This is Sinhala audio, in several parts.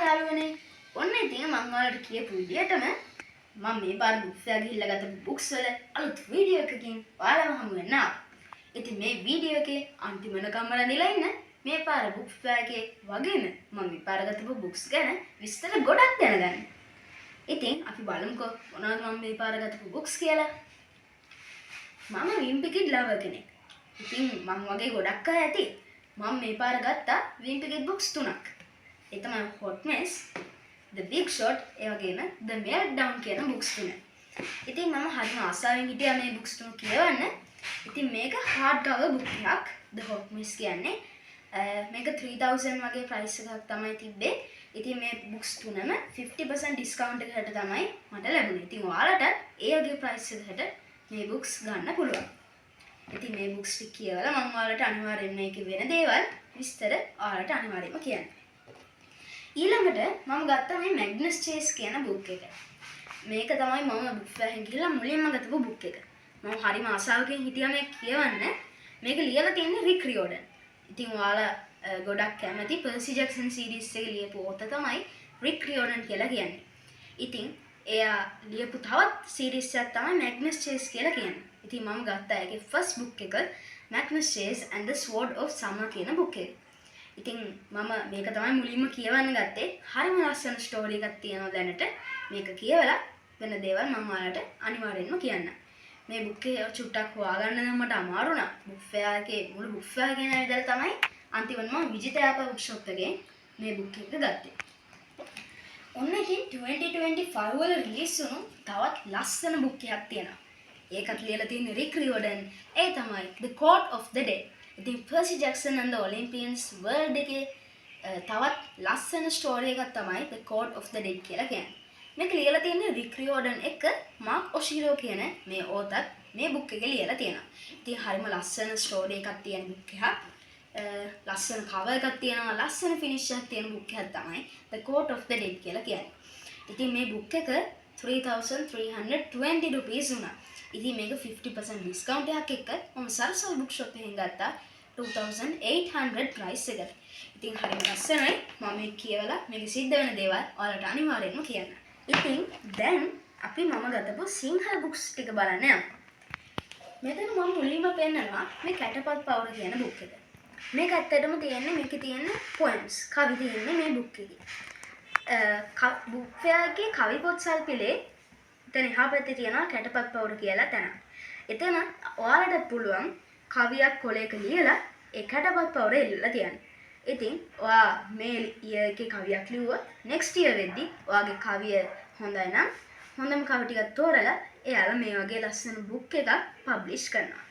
යාළුවනේ ඔන්න ඉතින් මම ඔයාලට කියපු විදියටම මම මේ පාර බුක් ෆෙයාර් ගිහිල්ලා ගත්ත බුක්ස් වල අලුත් වීඩියෝ එකකින් ඔයාලව හමු වෙන්න ආවා. ඉතින් මේ වීඩියෝ එකේ අන්තිමනකම්ම රැඳිලා ඉන්න මේ පාර බුක් ෆෙයාර් එකේ වගේම මම මේ පාර ගත්ත බුක්ස් ගැන විස්තර ගොඩක් දැනගන්න. ඉතින් අපි බලමුකෝ මොනවද මම මේ පාර ගත්ත බුක්ස් කියලා. මම විම්පිකිඩ් ලවර් කෙනෙක්. ඉතින් මම වගේ ගොඩක් අය ඇති මම මේ පාර ගත්තා විම්පිකිඩ් බුක්ස් 3ක්. ඒ තමයි Hot Mess, The Big Short, ඒ වගේම The Meltdown කියන බුක්ස් තුන. ඉතින් මම හරිම ආසාවෙන් හිටියා මේ බුක්ස් තුන කියවන්න. ඉතින් මේක hard cover book එකක්. The Hot Mess කියන්නේ මේක 3000 වගේ price එකක් තමයි තිබ්බේ. ඉතින් මේ බුක්ස් තුනම 50% discount එකකට තමයි මට ලැබුණේ. ඉතින් ඔයාලට ඒ වගේ price එකකට මේ බුක්ස් ගන්න පුළුවන්. ඉතින් මේ බුක්ස් ටික කියවලා මම ඔයාලට අනිවාර්යෙන්ම මේකේ වෙන දේවල් විස්තර ඔයාලට අනිවාර්යෙන්ම කියන්නම්. ඊළඟට මම ගත්තා මේ Magnus Chase කියන බුක් එක. මේක තමයි මම බුක් ෆෙයාර් එකෙන් ගිහලා මුලින්ම ගත්ත බුක් එක. මම හරිම ආසාවකින් හිටියා මේක කියවන්න. මේක ලියලා තියෙන්නේ රික් රියෝඩන්. ඉතින් ඔයාලා ගොඩක් කැමති පර්සි ජැක්සන් සීරීස් එකේ ලියපු author තමයි රික් රියෝඩන් කියලා කියන්නේ. ඉතින් එයා ලියපු තවත් සීරීස් එකක් තමයි Magnus Chase කියලා කියන්නේ. ඉතින් මම ගත්තා ඒකේ first book එක Magnus Chase and the Sword of Summer කියන book එක. ඉතින් මම මේක තමයි මුලින්ම කියවන්න ගත්තේ. හරිම ලස්සන ස්ටෝරි එකක් තියෙනවා දැනට. මේක කියවලා වෙන දේවල් මම ඔයාලට අනිවාර්යෙන්ම කියන්නම්. මේ බුක් එක චුට්ටක් හොයාගන්න නම් මට අමාරු වුණා. බුක් ෆෙයාර් එකේ මුළු බුක් ෆෙයාර් එකේ නේදලා තමයි අන්තිමට මම විජිතයාප බුක් ෂොප් එකෙන් මේ බුක් එක ගත්තේ. ඔන්න ඉතින් 2025 වල රිලීස් වුණු තවත් ලස්සන බුක් එකක් තියෙනවා. ඒකත් ලියලා තියෙන්නේ රික් රියෝඩන්. ඒ තමයි The Court of the Dead. ඉතින් Percy Jackson and the Olympians world එකේ තවත් ලස්සන ස්ටෝරි එකක් තමයි The Court of the Dead කියලා කියන්නේ. මේක ලියලා තියෙන්නේ රික් රියෝඩන් එක මාක් ඔෂිරෝ කියන මේ author මේ බුක් එක ලියලා තියෙනවා. ඉතින් හරිම ලස්සන ස්ටෝරි එකක් තියෙන බුක් එකක්. ලස්සන cover එකක් තියෙනවා, ලස්සන finish එකක් තියෙන බුක් එකක් තමයි The Court of the Dead කියලා කියන්නේ. ඉතින් මේ බුක් එක 3320 rupees වුණා. ඉතින් මේක 50% discount එකක් එක්ක මම සරසල් book shop එකෙන් ගත්තා 2800 price එකට. ඉතින් හරිම ලස්සනයි. මම මේක කියවලා මේක සිද්ධ වෙන දේවල් ඔයාලට අනිවාර්යෙන්ම කියන්න. ඉතින් දැන් අපි මම ගතපු සිංහල books ටික බලන්න යමු. මෙතන මම මුලින්ම පෙන්නනවා මේ කැටපත් පවුර කියන book එක. මේක ඇත්තටම තියෙන්නේ මේකේ තියෙන poems කවි තියෙන්නේ මේ book එකේ. බුක් ෆෙයාර් එකේ කවි පොත් සල්පිලේ එතන එහා පැත්තේ තියෙනවා කැටපත් පවුර කියලා තැන. එතන ඔයාලට පුළුවන් කවියක් කොලයක ලියලා ඒ කැටපත් පවුර එල්ලලා තියන්න. ඉතින් ඔයා මේ year එකේ කවියක් ලිව්වොත් next year වෙද්දී ඔයාගේ කවිය හොඳයි නම් හොඳම කවි ටිකක් තෝරලා එයාලා මේ වගේ ලස්සන book එකක් publish කරනවා.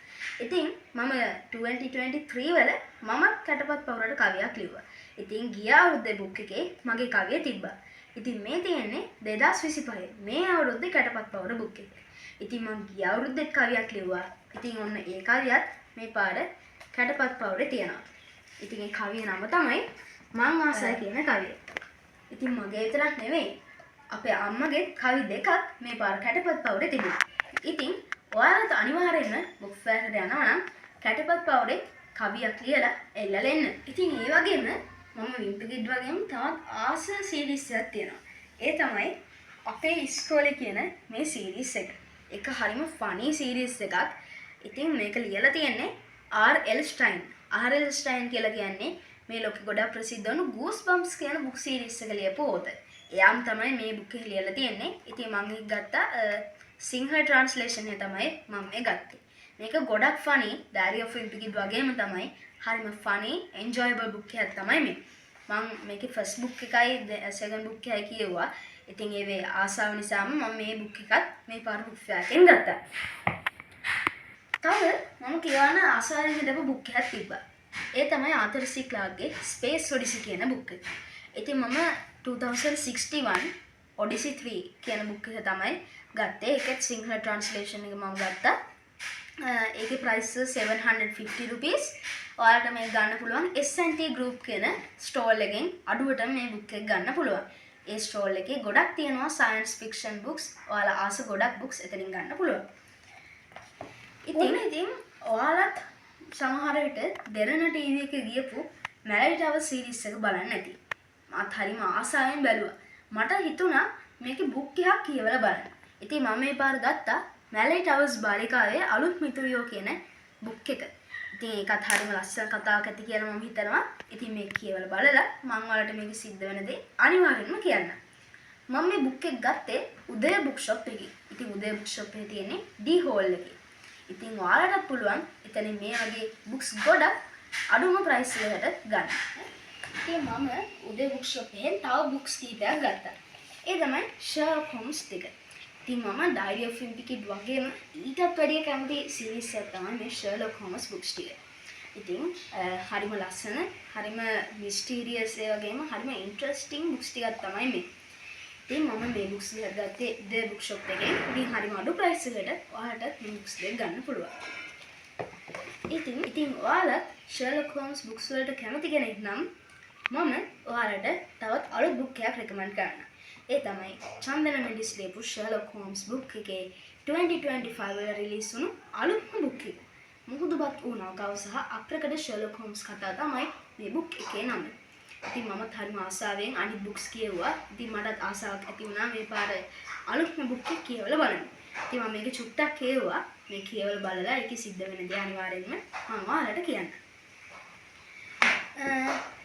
ඉතින් මම 2023 වල මම කැටපත් පවුරට කවියක් ලිව්වා. ඉතින් ගිය අවුරුද්දේ book එකේ මගේ කවිය තිබ්බා. ඉතින් මේ තියෙන්නේ 2025 මේ අවුරුද්දේ කැටපත් පවුර book එක. ඉතින් මම ගිය අවුරුද්දේත් කවියක් ලිව්වා. ඉතින් ඔන්න ඒ කවියත් මේ පාර කැටපත් පවුරේ තියෙනවා. ඉතින් ඒ කවිය නම තමයි මං ආසයි කියන කවිය. ඉතින් මගේ විතරක් නෙවෙයි අපේ අම්මගේ කවි දෙකක් මේ පාර කැටපත් පවුරේ තිබුණා. ඉතින් ඔයාලත් අනිවාර්යෙන්ම බුක් ෆෙයාර් එකට යනවා නම් කැටපත් පවුරේ කවියක් ලියලා එල්ලලා එන්න. ඉතින් ඒ වගේම මම විම්පිකිඩ් වගේම තවත් ආස සීරීස් එකක් තියෙනවා. ඒ තමයි අපේ ඉස්කෝලේ කියන මේ සීරීස් එක. ඒක හරිම ෆනි සීරීස් එකක්. ඉතින් මේක ලියලා තියෙන්නේ R.L. Stein. R.L. Stein කියලා කියන්නේ මේ ලෝකෙ ගොඩක් ප්‍රසිද්ධ වුණු Goosebumps කියන බුක් සීරීස් එක ලියපු author. එයාම තමයි මේ බුක් එක ලියලා තියෙන්නේ. ඉතින් මම ඒක ගත්තා සිංහල ට්‍රාන්ස්ලේෂන් එක තමයි මම මේ ගත්තේ. මේක ගොඩක් ෆනි. Diary of Wimpy වගේම තමයි හරිම ෆනි එන්ජොයබල් බුක් එකක් තමයි මේ. මම මේකේ ෆස්ට් බුක් එකයි සෙකන්ඩ් බුක් එකයි කියෙව්වා. ඉතින් ඒ ආසාව නිසාම මම මේ බුක් එකත් මේ පාර බුක් ෆෙයාර් එකෙන් ගත්තා. තව මම කියවන ආසාවෙන් හිටපු බුක් එකක් තිබ්බා. ඒ තමයි ආතර් සී ක්ලාර්ක්ගේ ස්පේස් ඔඩිසි කියන බුක් එක. ඉතින් මම 2061 ඔඩිසි 3 කියන බුක් එක තමයි ගත්තේ. ඒකත් සිංහල ට්‍රාන්ස්ලේෂන් එක මම ගත්තා. ඒකේ price 750 rupees. ඔයාලට මේක ගන්න පුළුවන් S&T group කියන ස්ටෝල් එකෙන් අඩුවටම මේ බුක් එක ගන්න පුළුවන්. ඒ ස්ටෝල් එකේ ගොඩක් තියෙනවා science fiction books. ඔයාලා ආස ගොඩක් books එතනින් ගන්න පුළුවන්. ඉතින් ඔයාලත් සමහර විට දෙරණ ටීවී එකේ ගියපු මැලරි ටවර් සීරීස් එක බලන්න ඇති. මාත් හරිම ආසාවෙන් බැලුවා. මට හිතුණා මේකේ බුක් එකක් කියවලා බලන්න. ඉතින් මම මේ පාර ගත්තා මැලේ ටවර්ස් බාලිකාවේ අලුත් මිතුරියෝ කියන බුක් එක. ඉතින් ඒකත් හරිම ලස්සන කතාවක් ඇති කියලා මම හිතනවා. ඉතින් මේක කියවලා බලලා මම ඔයාලට මේක සිද්ධ වෙන දේ අනිවාර්යෙන්ම කියන්නම්. මම මේ බුක් එක ගත්තේ උදය බුක් ෂොප් එකේ. ඉතින් උදය බුක් ෂොප් එකේ තියෙන්නේ ඩී හෝල් එකේ. ඉතින් ඔයාලට පුළුවන් එතන මේ වගේ බුක්ස් ගොඩක් අඩුම ප්‍රයිස් එකකට ගන්න. ඉතින් මම උදේ බුක් ෂොප් එකෙන් තව බුක්ස් කීපයක් ගත්තා. ඒ තමයි ෂර්ලොක් හෝම්ස් ටික. ඉතින් මම ඩයරි ඔෆ් විම්පි කිඩ් වගේම ඊටත් වැඩිය කැමති සීරීස් එකක් තමයි මේ ෂර්ලොක් හෝම්ස් බුක්ස් ටික. ඉතින් හරිම ලස්සන, හරිම මිස්ටීරියස් ඒ වගේම හරිම ඉන්ටරෙස්ටිං බුක්ස් ටිකක් තමයි මේ. ඉතින් මම මේ බුක්ස් දෙක ගත්තේ උදේ බුක් ෂොප් එකෙන්. ඉතින් හරිම අඩු ප්‍රයිස් එකකට ඔයාලට මේ බුක්ස් දෙක ගන්න පුළුවන්. ඉතින් ඔයාලා ෂර්ලොක් හෝම්ස් බුක්ස් වලට කැමති කෙනෙක් නම් මම ඔයාලට තවත් අලුත් බුක් එකක් රෙකමන්ඩ් කරනවා. ඒ තමයි චන්දන මෙඩිස් ලියපු ෂර්ලොක් හෝම්ස් බුක් එකේ 2025 වල රිලීස් වුණු අලුත්ම බුක් එක. මුහුදුබත් වූ නෞකාව සහ අප්‍රකට ෂර්ලොක් හෝම්ස් කතාව තමයි මේ බුක් එකේ නම. ඉතින් මම හරිම ආසාවෙන් අනිත් බුක්ස් කියවුවා. ඉතින් මටත් ආසාවක් ඇති වුණා මේ පාර අලුත්ම බුක් එක කියවලා බලන්න. ඉතින් මම මේක චුට්ටක් කියවුවා. මේ කියවලා බලලා ඒකේ සිද්ධ වෙන දේ අනිවාර්යෙන්ම මම ඔයාලට කියන්නම්.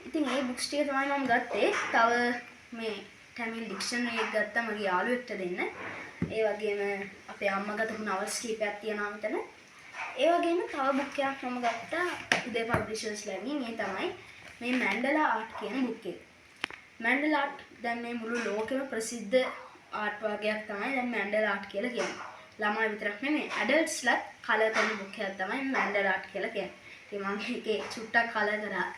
ඉතින් මේ බුක්ස් ටික තමයි මම ගත්තේ. තව මේ ටැමිල් ඩික්ෂනරි එක ගත්තා මගේ යාළුවෙක්ට දෙන්න. ඒ වගේම අපේ අම්මා ගතපු නවල්ස් කීපයක් තියෙනවා මෙතන. ඒ වගේම තව බුක් එකක් මම ගත්තා උදේ පබ්ලිෂර්ස් ලැබින්. ඒ තමයි මේ මැන්ඩලා ආර්ට් කියන බුක් එක. මැන්ඩලා ආර්ට් දැන් මේ මුළු ලෝකෙම ප්‍රසිද්ධ ආර්ට් වර්ගයක් තමයි දැන් මැන්ඩලා ආර්ට් කියලා කියන්නේ. ළමයි විතරක් නෙමෙයි ඇඩල්ට්ස්ලත් කලර් කරන බුක් එකක් තමයි මැන්ඩලා ආර්ට් කියලා කියන්නේ. ඉතින් මම මේකේ චුට්ටක් කලර් කරා.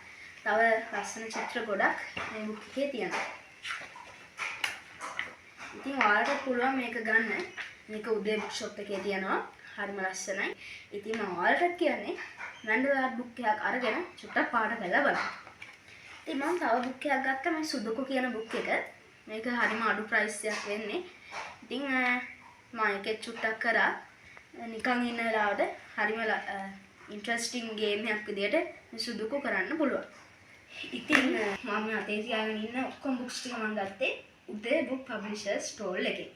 තව ලස්සන චිත්‍ර ගොඩක් මේ බුක් එකේ තියෙනවා. ඉතින් ඔයාලට පුළුවන් මේක ගන්න. මේක උදේ බුක් ෂොප් එකේ තියෙනවා. හරිම ලස්සනයි. ඉතින් මම ඔයාලට කියන්නේ මැන්ඩලා ආර්ට් බුක් එකක් අරගෙන චුට්ටක් පාඩම් කරලා බලන්න. ඉතින් මම තව බුක් එකක් ගත්තා මේ සුදුකු කියන බුක් එක. මේක හරිම අඩු ප්‍රයිස් එකක් වෙන්නේ. ඉතින් මම ඒකේ චුට්ටක් කරා නිකන් ඉන්න වෙලාවට හරිම ඉන්ටරෙස්ටිං ගේම් එකක් විදියට මේ සුදුකු කරන්න පුළුවන්. ඉතින් මම අතේ තියාගෙන ඉන්න ඔක්කොම බුක්ස් ටික මම ගත්තේ උදේ බුක් පබ්ලිෂර්ස් ස්ටෝල් එකේ.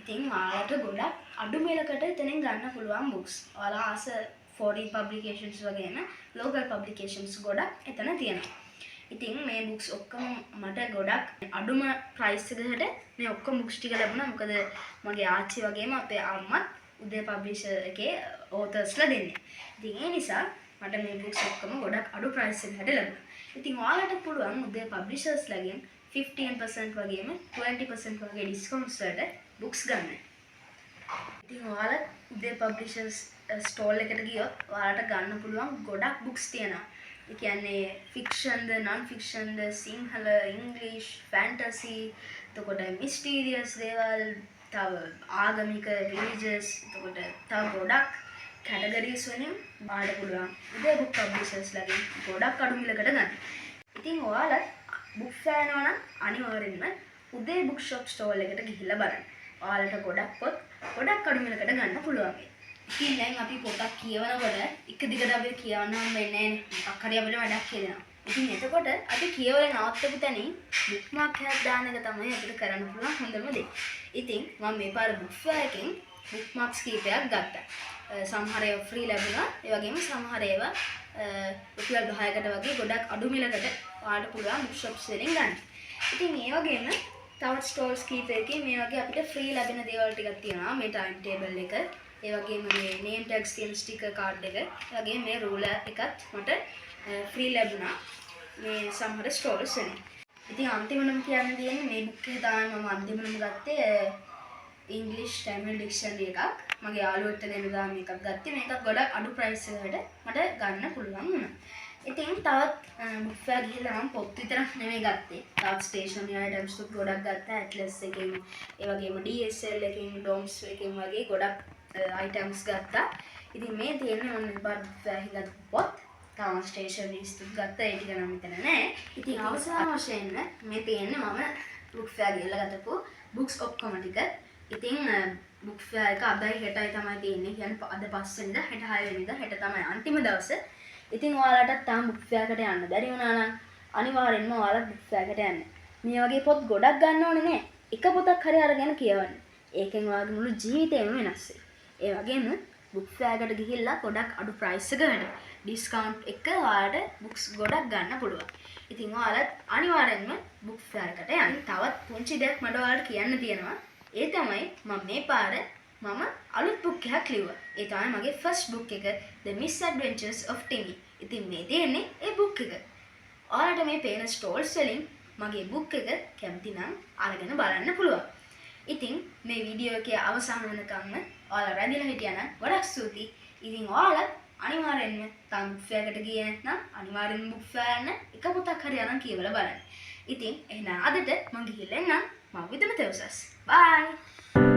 ඉතින් ඔයාලට ගොඩක් අඩු මිලකට එතනින් ගන්න පුළුවන් බුක්ස්. ඔයාලා ආස foreign publications වගේම local publications ගොඩක් එතන තියෙනවා. ඉතින් මේ බුක්ස් ඔක්කොම මට ගොඩක් අඩුම ප්‍රයිස් එකකට මේ ඔක්කොම බුක්ස් ටික ලැබුණා. මොකද මගේ ආච්චි වගේම අපේ අම්මත් උදේ පබ්ලිෂර් එකේ authorsලා දෙන්නේ. ඉතින් ඒ නිසා මට මේ බුක්ස් ඔක්කොම ගොඩක් අඩු ප්‍රයිස් එකකට ලැබුණා. ඉතින් ඔයාලට පුළුවන් උදේ පබ්ලිෂර්ස් ලගෙන් 15% වගේම 20% වගේ ඩිස්කවුන්ට්ස් වලට බුක්ස් ගන්න. ඉතින් ඔයාලා උදේ පබ්ලිෂර්ස් ස්ටෝල් එකට ගියොත් ඔයාලට ගන්න පුළුවන් ගොඩක් බුක්ස් තියෙනවා. ඒ කියන්නේ ෆික්ෂන්ද, නන් ෆික්ෂන්ද, සිංහල, ඉංග්‍රීසි, ෆැන්ටසි, එතකොට මිස්ටීරියස් දේවල්, තව ආගමික, රිලිජියස්, එතකොට තව ගොඩක් කැටගරිස් වලින් බලන්න පුළුවන්. උදේ බුක් පබ්ලිෂර්ස් ලගෙන් ගොඩක් අඩු මිලකට ගන්න. ඉතින් ඔයාලා බුක් ෆෑන් නම් අනිවාර්යෙන්ම උදේ බුක් ෂොප් ස්ටෝල් එකට ගිහිල්ලා බලන්න. ඔයාලට ගොඩක් පොත් ගොඩක් අඩු මිලකට ගන්න පුළුවන්. ඉතින් දැන් අපි පොතක් කියවනකොට එක දිගට අපි කියවන්න හම් වෙන්නේ නැහැ. මොකක් හරි අපිට වැඩක් කියනවා. ඉතින් එතකොට අපි කියවලා නවත්තපු තැනින් බුක්මාර්ක් එකක් දාන එක තමයි අපිට කරන්න පුළුවන් හොඳම දේ. ඉතින් මම මේ පාර බුක් ෆෙයාර් එකෙන් බුක්මාර්ක්ස් කීපයක් ගත්තා. සමහර ඒවා ෆ්‍රී ලැබුණා. ඒ වගේම සමහර ඒවා රුපියල් 10කට වගේ ගොඩක් අඩු මිලකට ඔයාලට පුළුවන් බුක් ෂොප්ස් වලින් ගන්න. ඉතින් ඒ වගේම තවත් ස්ටෝර්ස් කීපයකින් මේ වගේ අපිට ෆ්‍රී ලැබෙන දේවල් ටිකක් තියෙනවා. මේ ටයිම් ටේබල් එක, ඒ වගේම මේ නේම් ටැග්ස් තියෙන ස්ටිකර් කාඩ් එක, ඒ වගේම මේ රූලර් එකත් මට ෆ්‍රී ලැබුණා මේ සමහර ස්ටෝර්ස් වලින්. ඉතින් අන්තිමටම කියන්න තියෙන්නේ මේ බුක් එක තමයි මම අන්තිමටම ගත්තේ ඉංග්‍රීසි ටැමිල් ඩික්ෂනරි එකක්. මගේ යාළුවෙක්ට දෙන්න ගාම එකක් ගත්තේ. මේකත් ගොඩක් අඩු ප්‍රයිස් එකකට මට ගන්න පුළුවන් වුණා. ඉතින් තවත් බුක් ෆෙයාර් ගිහලා මම පොත් විතරක් නෙමෙයි ගත්තේ. තවත් ස්ටේෂනරි අයිටම්ස් ගොඩක් ගත්තා. ඇට්ලස් එකකින්, ඒ වගේම DSL එකකින්, DOMS එකකින් වගේ ගොඩක් අයිටම්ස් ගත්තා. ඉතින් මේ තියෙන්නේ මම මේ පාර බුක් ෆෙයාර් එකේ ගත්ත පොත්. තාම ස්ටේෂනරිස් ටික ගත්තා. ඒ ටික නම් මෙතන නෑ. ඉතින් අවසාන වශයෙන් මේ තියෙන්නේ මම බුක් ෆෙයාර් ගිහලා ගත්තපු බුක්ස් ඔක්කොම ටික. ඉතින් බුක් ෆෙයාර් එක අදයි හෙටයි තමයි තියෙන්නේ. කියන්නේ අද 5 වෙනිදා, හෙට 6 වෙනිදා, හෙට තමයි අන්තිම දවස. ඉතින් ඔයාලට තාම බුක් ෆෙයාර් එකට යන්න බැරි වුණා නම් අනිවාර්යෙන්ම ඔයාලා බුක් ෆෙයාර් එකට යන්න. මේ වගේ පොත් ගොඩක් ගන්න ඕනේ නෑ. එක පොතක් හරි අරගෙන කියවන්න. ඒකෙන් ඔයාගේ මුළු ජීවිතේම වෙනස් වෙයි. ඒ වගේම බුක් ෆෙයාර් එකට ගිහිල්ලා ගොඩක් අඩු ප්‍රයිස් එකකට ඩිස්කවුන්ට් එක ඔයාලට බුක්ස් ගොඩක් ගන්න පුළුවන්. ඉතින් ඔයාලත් අනිවාර්යෙන්ම බුක් ෆෙයාර් එකට යන්න. තවත් පුංචි දෙයක් මට ඔයාලට කියන්න තියෙනවා. ඒ තමයි මම මේ පාර මම අලුත් බුක් එකක් ලිව්වා. ඒ තමයි මගේ ෆස්ට් බුක් එක The Misadventures of Timmy. ඉතින් මේ තියෙන්නේ ඒ බුක් එක. ඔයාලට මේ පේන ස්ටෝල්ස් වලින් මගේ බුක් එක කැමති නම් අරගෙන බලන්න පුළුවන්. ඉතින් මේ වීඩියෝ එකේ අවසාන වෙනකම්ම ඔයාලා රැඳිලා හිටියා නම් ගොඩක් ස්තුතියි. ඉතින් ඔයාලත් අනිවාර්යෙන්ම තම බුක් ෆෙයාර් එකට ගියේ නැත්නම් අනිවාර්යෙන්ම බුක් ෆෙයාර් යන්න එක පොතක් හරි අරන් කියවලා බලන්න. ඉතින් එහෙනම් අදට මම ගිහිල්ලා එන්නම්. මම විතම තෙවසස්. බයි.